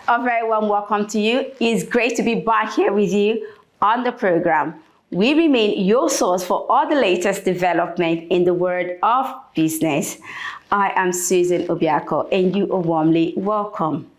A very warm welcome to you. It's great to be back here with you on the program. We remain your source for all the latest development in the world of business. I am Susan Obiako, and you are warmly welcome.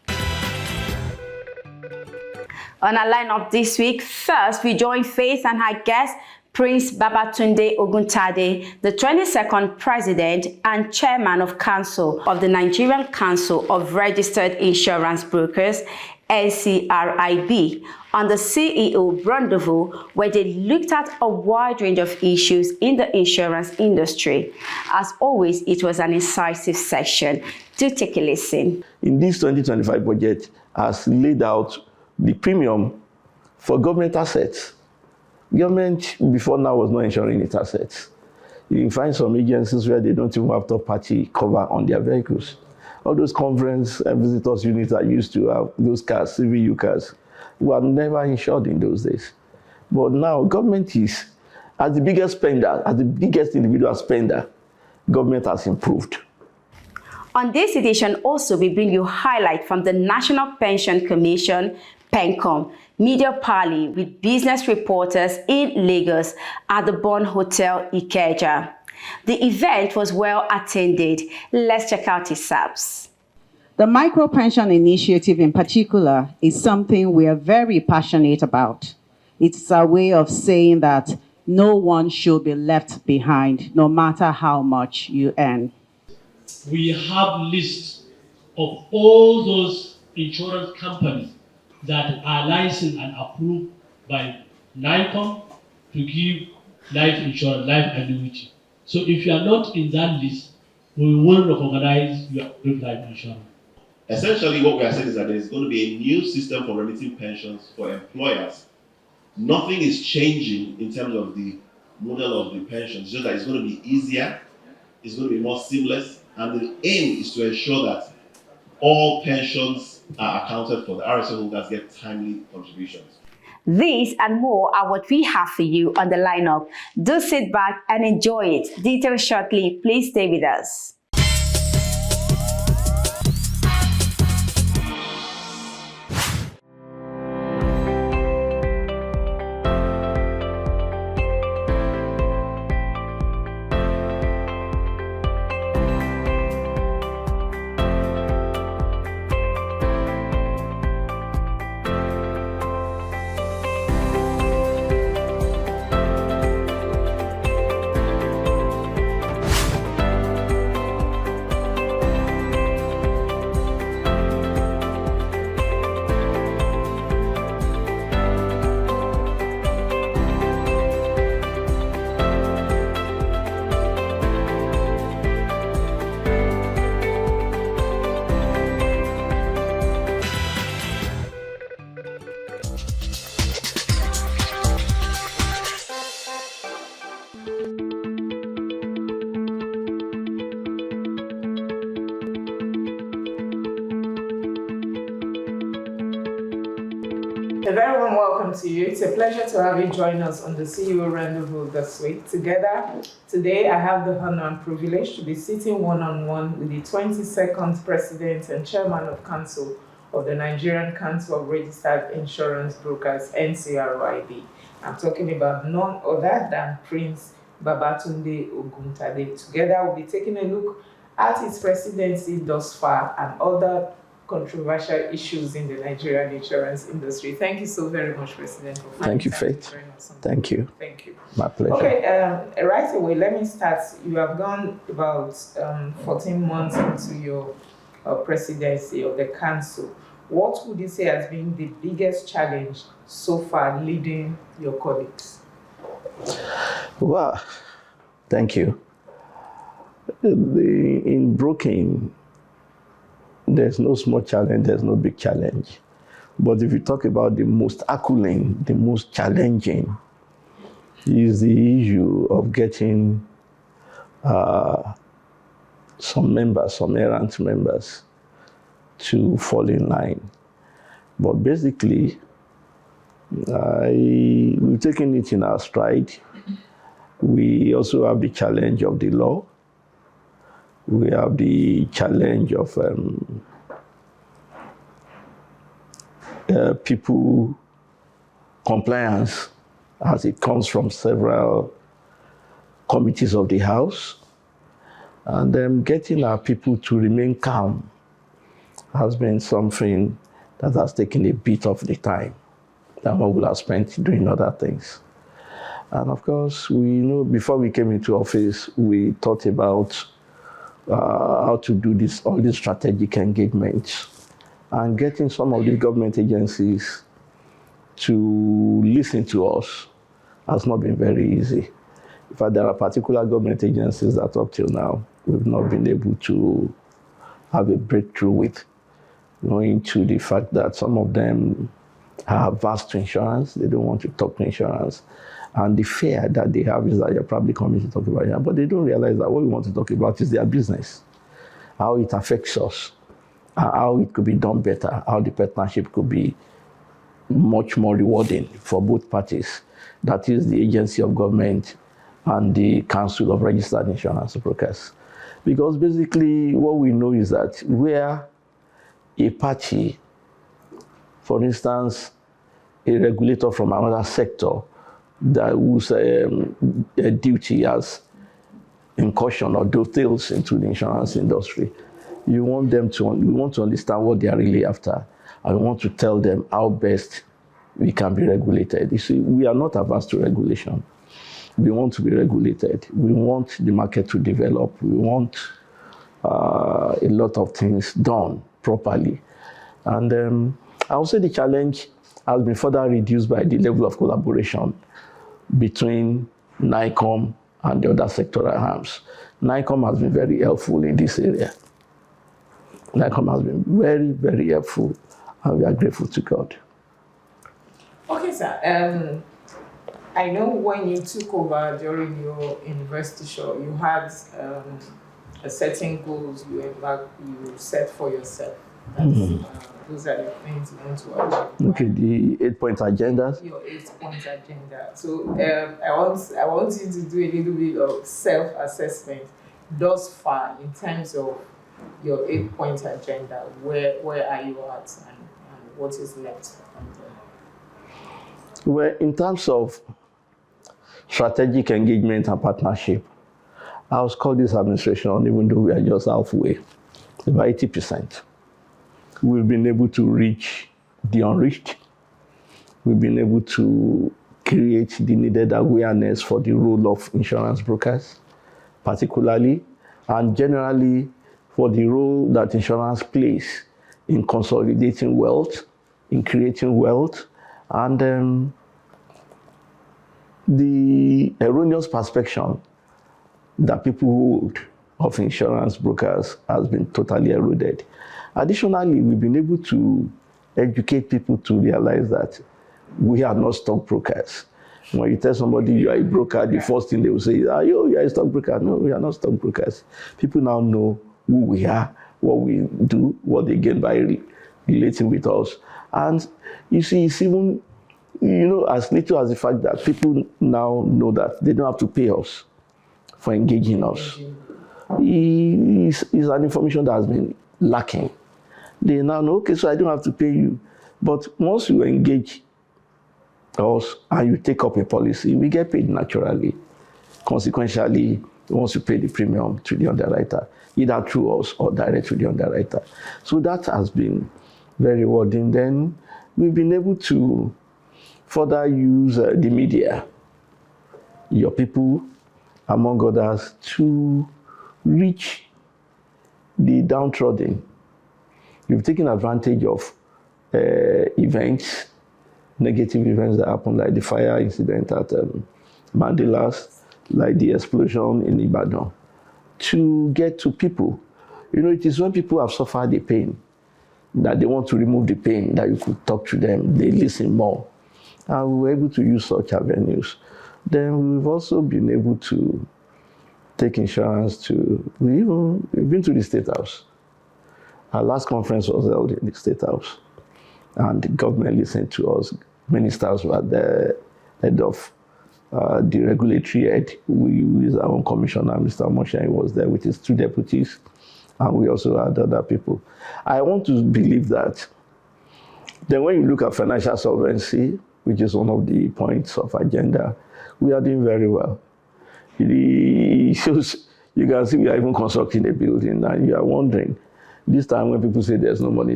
On our lineup this week, first we join Faith and her guest, Prince Babatunde Oguntade, the 22nd President and Chairman of Council of the Nigerian Council of Registered Insurance Brokers, NCRIB, on the CEO Rendezvous, where they looked at a wide range of issues in the insurance industry. As always, it was an incisive session. Do take a listen. In this 2025 budget has laid out the premium for government assets. Government before now was not insuring its assets. You can find some agencies where they don't even have third-party cover on their vehicles. All those conference and visitors units that used to have those cars, CVU cars, were never insured in those days. But now government is, as the biggest spender, as the biggest individual spender, government has improved. On this edition also, we bring you highlight from the National Pension Commission, PENCOM, media parley with business reporters in Lagos at the Bond Hotel, Ikeja. The event was well attended. Let's check out his subs. The micro pension initiative in particular is something we are very passionate about. It's a way of saying that no one should be left behind, no matter how much you earn. We have lists of all those insurance companies that are licensed and approved by NICOM to give life insurance, life annuity. So if you are not in that list, we will recognize your life insurance. Essentially, what we are saying is that there is going to be a new system for remitting pensions for employers. Nothing is changing in terms of the model of the pensions, just that it's going to be easier, it's going to be more seamless, and the aim is to ensure that all pensions are accounted for. The RSA holders get timely contributions. These and more are what we have for you on the lineup. Do sit back and enjoy it. Details shortly. Please stay with us. A very warm welcome to you. It's a pleasure to have you join us on the CEO Rendezvous this week. Today, I have the honor and privilege to be sitting one-on-one with the 22nd President and Chairman of Council of the Nigerian Council of Registered Insurance Brokers, NCRIB. I'm talking about none other than Prince Babatunde Oguntade. Together, we'll be taking a look at his presidency thus far and other controversial issues in the Nigerian insurance industry. Thank you so very much, President. Thank you, Faith. Thank you. Thank you. My pleasure. Okay, right away, let me start. You have gone about 14 months into your presidency of the council. What would you say has been the biggest challenge so far leading your colleagues? Well, thank you. In broking, there's no small challenge, there's no big challenge. But if you talk about the most accolade, the most challenging, is the issue of getting some errant members to fall in line. But basically, we've taken it in our stride. We also have the challenge of the law. We have the challenge of people compliance, as it comes from several committees of the House, and then getting our people to remain calm has been something that has taken a bit of the time that one would have spent doing other things. And of course, we know before we came into office, we thought about how to do all these strategic engagements, and getting some of the government agencies to listen to us has not been very easy. In fact, there are particular government agencies that up till now we've not been able to have a breakthrough with, owing to the fact that some of them are averse to insurance. They don't want to talk to insurance. And the fear that they have is that you're probably coming to talk about it. But they don't realize that what we want to talk about is their business, how it affects us, how it could be done better, how the partnership could be much more rewarding for both parties. That is the agency of government and the Council of Registered Insurance Brokers. Because basically what we know is that where a party, for instance, a regulator from another sector that whose duty has incursion or dovetails into the insurance industry, we want to understand what they are really after, and we want to tell them how best we can be regulated. You see, we are not averse to regulation. We want to be regulated. We want the market to develop. We want a lot of things done properly. And I would say the challenge has been further reduced by the level of collaboration between NCRIB and the other sectoral arms. NCRIB has been very helpful in this area. NCRIB has been very, very helpful, and we are grateful to God. Okay, sir. I know when you took over during your university show, you had a certain goals you set for yourself. Those are the things you want to achieve. Okay, the 8-point agendas. Your 8-point agenda. So I want you to do a little bit of self-assessment thus far in terms of your 8-point agenda. Where are you at, and what is left? Well, in terms of strategic engagement and partnership, I was called this administration, even though we are just halfway, about 80%. We've been able to reach the unreached. We've been able to create the needed awareness for the role of insurance brokers, particularly, and generally for the role that insurance plays in consolidating wealth, in creating wealth, and the erroneous perception that people hold of insurance brokers has been totally eroded. Additionally, we've been able to educate people to realize that we are not stockbrokers. When you tell somebody you are a broker, the first thing they will say is, you are a stockbroker. No, we are not stockbrokers. People now know who we are, what we do, what they gain by relating with us. And you see, it's even, as little as the fact that people now know that they don't have to pay us for engaging us. It's an information that has been lacking. They now know, okay, so I don't have to pay you. But once you engage us and you take up a policy, we get paid naturally. Consequentially, once you pay the premium to the underwriter, either through us or direct to the underwriter. So that has been very rewarding. Then we've been able to further use the media, your people, among others, to reach the downtrodden. We've taken advantage of events, negative events that happened, like the fire incident at Mandelas, like the explosion in Ibadan, to get to people. It is when people have suffered the pain that they want to remove the pain, that you could talk to them, they listen more. And we were able to use such avenues. Then we've also been able to take insurance to, we've been to the State House. Our last conference was held in the State House, and the government listened to us. Ministers were the head of the regulatory head. We used our own commissioner, Mr. Moshe, was there with his 2 deputies, and we also had other people. I want to believe that Then when you look at financial solvency, which is one of the points of agenda, we are doing very well. It shows, you can see we are even constructing a building, and you are wondering, this time when people say there's no money,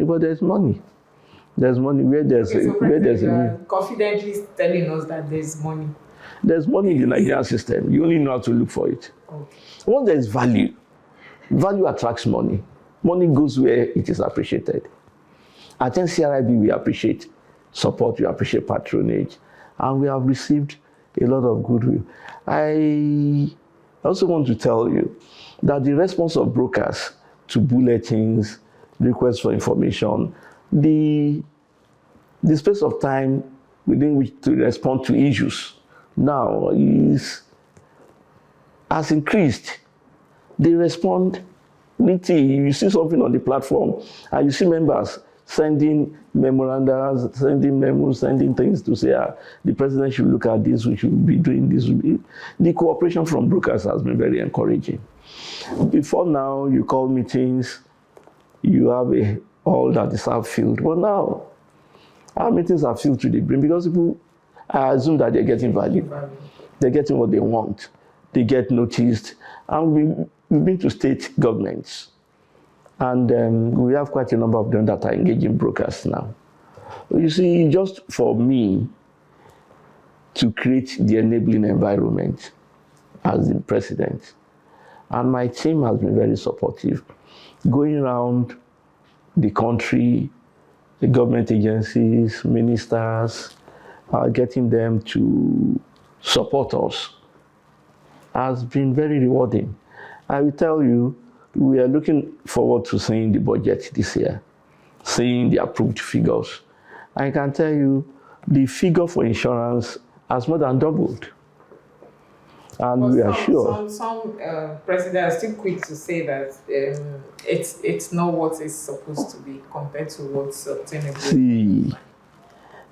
but there's money. There's money where there's Okay, so where there's you a are confidently telling us that there's money. There's money in the Nigerian system. You only know how to look for it. Okay. Once there's value, value attracts money. Money goes where it is appreciated. At NCRIB, we appreciate support, we appreciate patronage, and we have received a lot of goodwill. I also want to tell you that the response of brokers to bulletins, requests for information, the space of time within which to respond to issues now has increased. They respond. You see something on the platform, and you see members sending memoranda, sending memos, sending things to say, the president should look at this, we should be doing this. The cooperation from brokers has been very encouraging. Before now, you call meetings, you have a hall that is half-filled. But now, our meetings are filled to the brim because people, I assume that they're getting value. They're getting what they want. They get noticed. And we've been to state governments. And we have quite a number of them that are engaging brokers now. You see, just for me to create the enabling environment as the president, and my team has been very supportive, going around the country, the government agencies, ministers, getting them to support us has been very rewarding. I will tell you, we are looking forward to seeing the budget this year, seeing the approved figures. I can tell you, the figure for insurance has more than doubled. And we are sure. Some presidents are still quick to say that it's not what it's supposed to be compared to what's obtainable. See,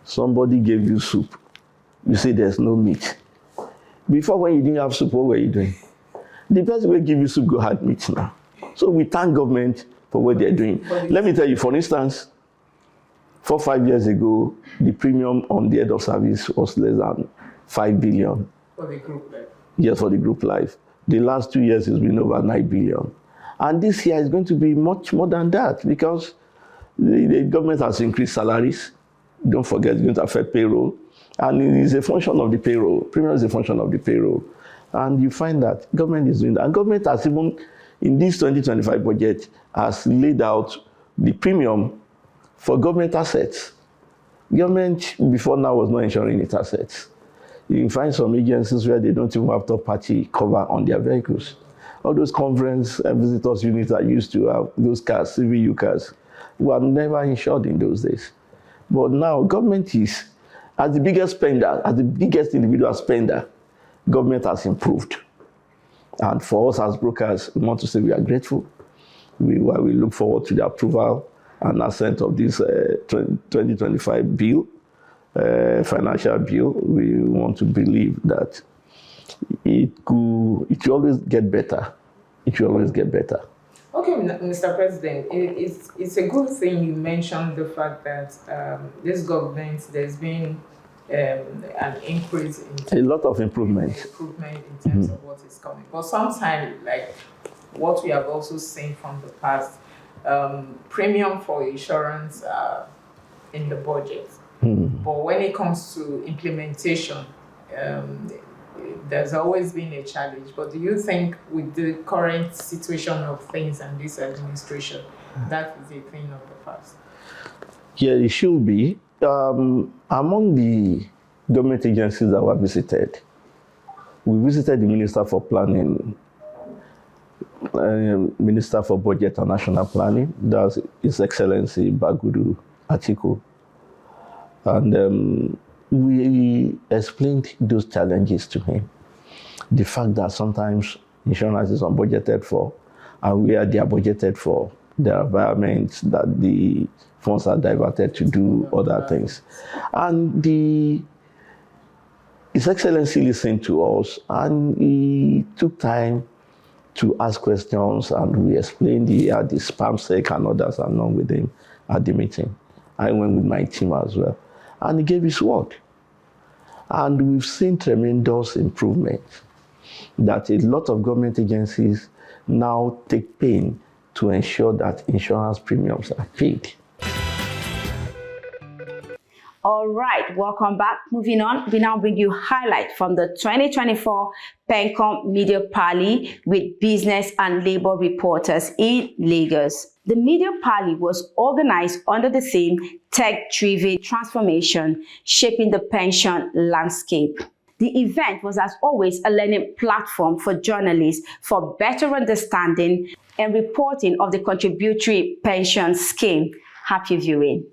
somebody gave you soup. You say there's no meat. Before, when you didn't have soup, what were you doing? The person will give you soup, go had meat now. So we thank government for what they're doing. Let me tell you, for instance, 4 or 5 years ago, the premium on the head of service was less than 5 billion. For the group life. Yes, for the group life. The last 2 years it's been over 9 billion. And this year is going to be much more than that because the government has increased salaries. Don't forget, it's going to affect payroll. And it is a function of the payroll. Premium is a function of the payroll. And you find that government is doing that. And government has even, in this 2025 budget, has laid out the premium for government assets. Government before now was not insuring its assets. You can find some agencies where they don't even have third-party cover on their vehicles. All those conference and visitors units that used to have those cars, CVU cars, were never insured in those days. But now government is, as the biggest spender, as the biggest individual spender, government has improved. And for us as brokers, we want to say we are grateful. We look forward to the approval and assent of this 2025 bill, financial bill. We want to believe that it will always get better. It will always get better. Okay, Mr. President, it's a good thing you mentioned the fact that this government, there's been an increase in a lot of improvement in terms of what is coming. But sometimes, like what we have also seen from the past, premium for insurance in the budget. But when it comes to implementation, there's always been a challenge. But do you think with the current situation of things and this administration, that is a thing of the past? Yeah, it should be. Among the government agencies that were visited, we visited the Minister for Planning, Minister for Budget and National Planning, that's His Excellency Bagudu Atiku. And we explained those challenges to him. The fact that sometimes insurance is unbudgeted for, and where they are budgeted for, there are environments that the funds are diverted to do other things. And His Excellency listened to us, and he took time to ask questions, and we explained he had the spam sec and others along with him at the meeting. I went with my team as well. And he gave his word. And we've seen tremendous improvement that a lot of government agencies now take pain to ensure that insurance premiums are paid. All right, welcome back. Moving on, we now bring you highlights from the 2024 PENCOM Media Parley with business and labor reporters in Lagos. The Media Parley was organized under the theme Tech-Driven Transformation, Shaping the Pension Landscape. The event was, as always, a learning platform for journalists for better understanding and reporting of the contributory pension scheme. Happy viewing.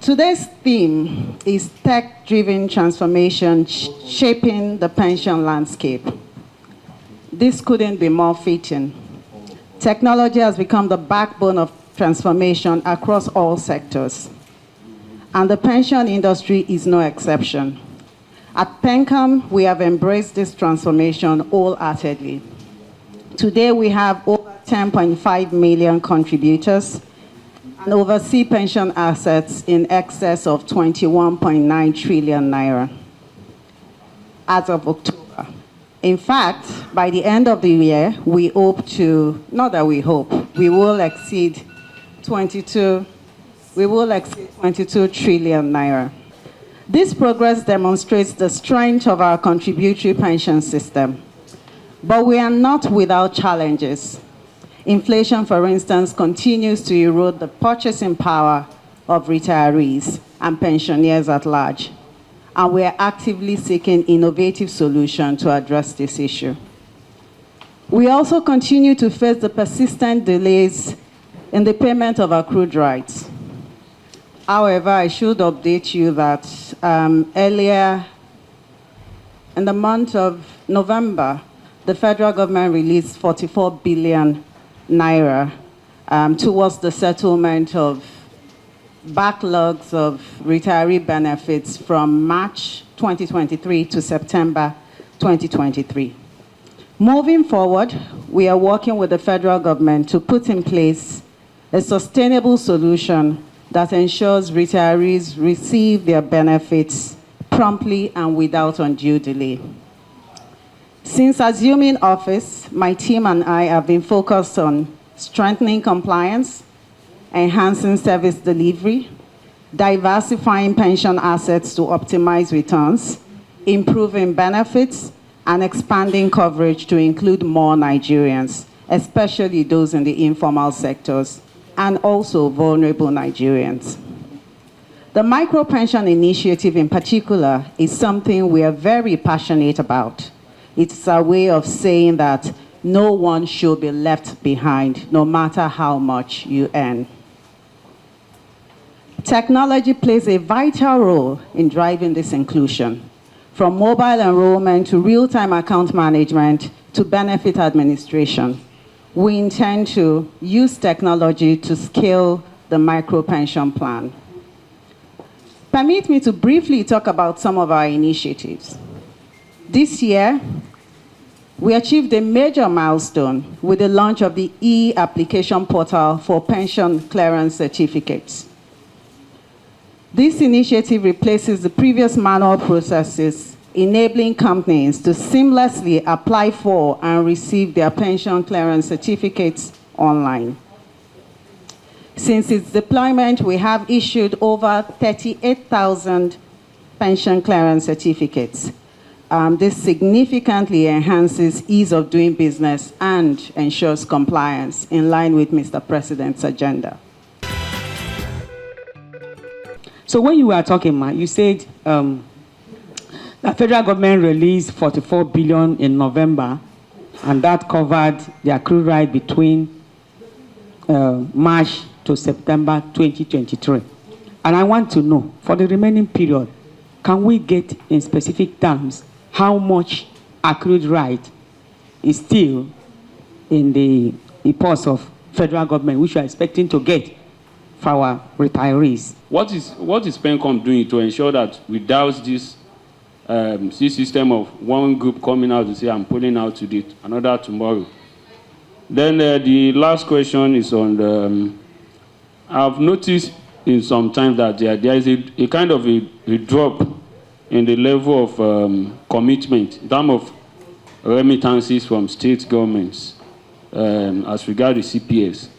Today's theme is tech-driven transformation, shaping the pension landscape. This couldn't be more fitting. Technology has become the backbone of transformation across all sectors, and the pension industry is no exception. At PENCOM, we have embraced this transformation wholeheartedly. Today, we have over 10.5 million contributors and oversee pension assets in excess of 21.9 trillion naira as of October. In fact, by the end of the year, we hope to, not that we hope, we will exceed 22 trillion naira. This progress demonstrates the strength of our contributory pension system, but we are not without challenges. Inflation, for instance, continues to erode the purchasing power of retirees and pensioners at large, and we are actively seeking innovative solutions to address this issue. We also continue to face the persistent delays in the payment of accrued rights. However, I should update you that earlier in the month of November, the federal government released 44 billion naira towards the settlement of backlogs of retiree benefits from March 2023 to September 2023. Moving forward, we are working with the federal government to put in place a sustainable solution that ensures retirees receive their benefits promptly and without undue delay. Since assuming office, my team and I have been focused on strengthening compliance, enhancing service delivery, diversifying pension assets to optimize returns, improving benefits, and expanding coverage to include more Nigerians, especially those in the informal sectors, and also vulnerable Nigerians. The micro-pension initiative in particular is something we are very passionate about. It's a way of saying that no one should be left behind, no matter how much you earn. Technology plays a vital role in driving this inclusion, from mobile enrollment to real-time account management to benefit administration. We intend to use technology to scale the micro-pension plan. Permit me to briefly talk about some of our initiatives. This year, we achieved a major milestone with the launch of the e-application portal for pension clearance certificates. This initiative replaces the previous manual processes, enabling companies to seamlessly apply for and receive their pension clearance certificates online. Since its deployment, we have issued over 38,000 pension clearance certificates. This significantly enhances ease of doing business and ensures compliance in line with Mr. President's agenda. So when you were talking, Ma, you said the federal government released 44 billion in November, and that covered the accrued right between March to September 2023. And I want to know, for the remaining period, can we get in specific terms how much accrued right is still in the purse of federal government, which we are expecting to get for our retirees? What is PENCOM doing to ensure that we douse this system of one group coming out to say, I'm pulling out today, another tomorrow? Then the last question is on the, I've noticed in some time that there is a kind of a drop in the level of commitment in terms of remittances from state governments as regards the CPS.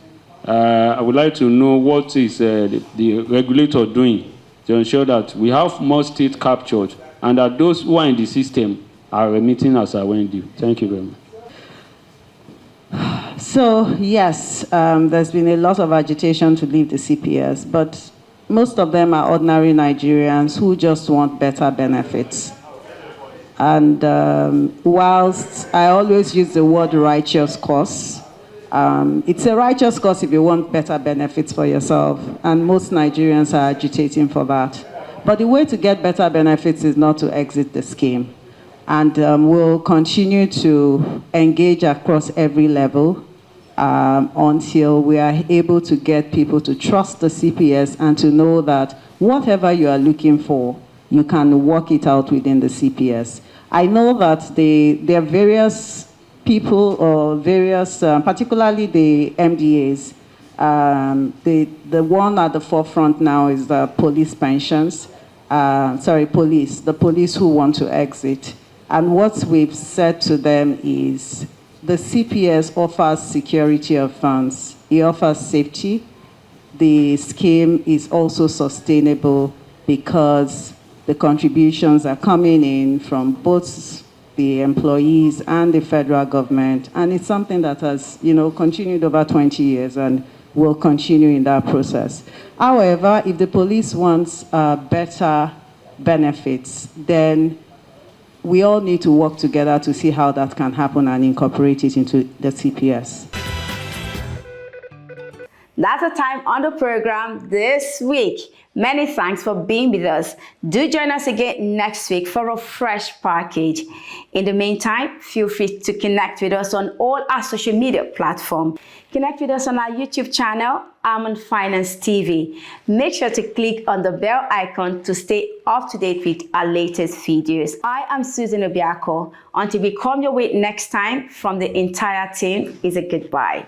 I would like to know what is the regulator doing to ensure that we have more state captured and that those who are in the system are remitting as I went due. Thank you very much. So, yes, there's been a lot of agitation to leave the CPS, but most of them are ordinary Nigerians who just want better benefits. And whilst I always use the word righteous cause, it's a righteous cause if you want better benefits for yourself, and most Nigerians are agitating for that. But the way to get better benefits is not to exit the scheme. And we'll continue to engage across every level until we are able to get people to trust the CPS and to know that whatever you are looking for, you can work it out within the CPS. I know that there are various people or various, particularly the MDAs. The one at the forefront now is the police pensions. The police who want to exit. And what we've said to them is the CPS offers security of funds. It offers safety. The scheme is also sustainable because the contributions are coming in from both the employees and the federal government. And it's something that has, continued over 20 years and will continue in that process. However, if the police wants better benefits, then we all need to work together to see how that can happen and incorporate it into the CPS. That's the time on the program this week. Many thanks for being with us. Do join us again next week for a fresh package. In the meantime, feel free to connect with us on all our social media platforms. Connect with us on our YouTube channel, Almond Finance TV. Make sure to click on the bell icon to stay up to date with our latest videos. I am Susan Obiako. Until we come your way next time, from the entire team is a goodbye.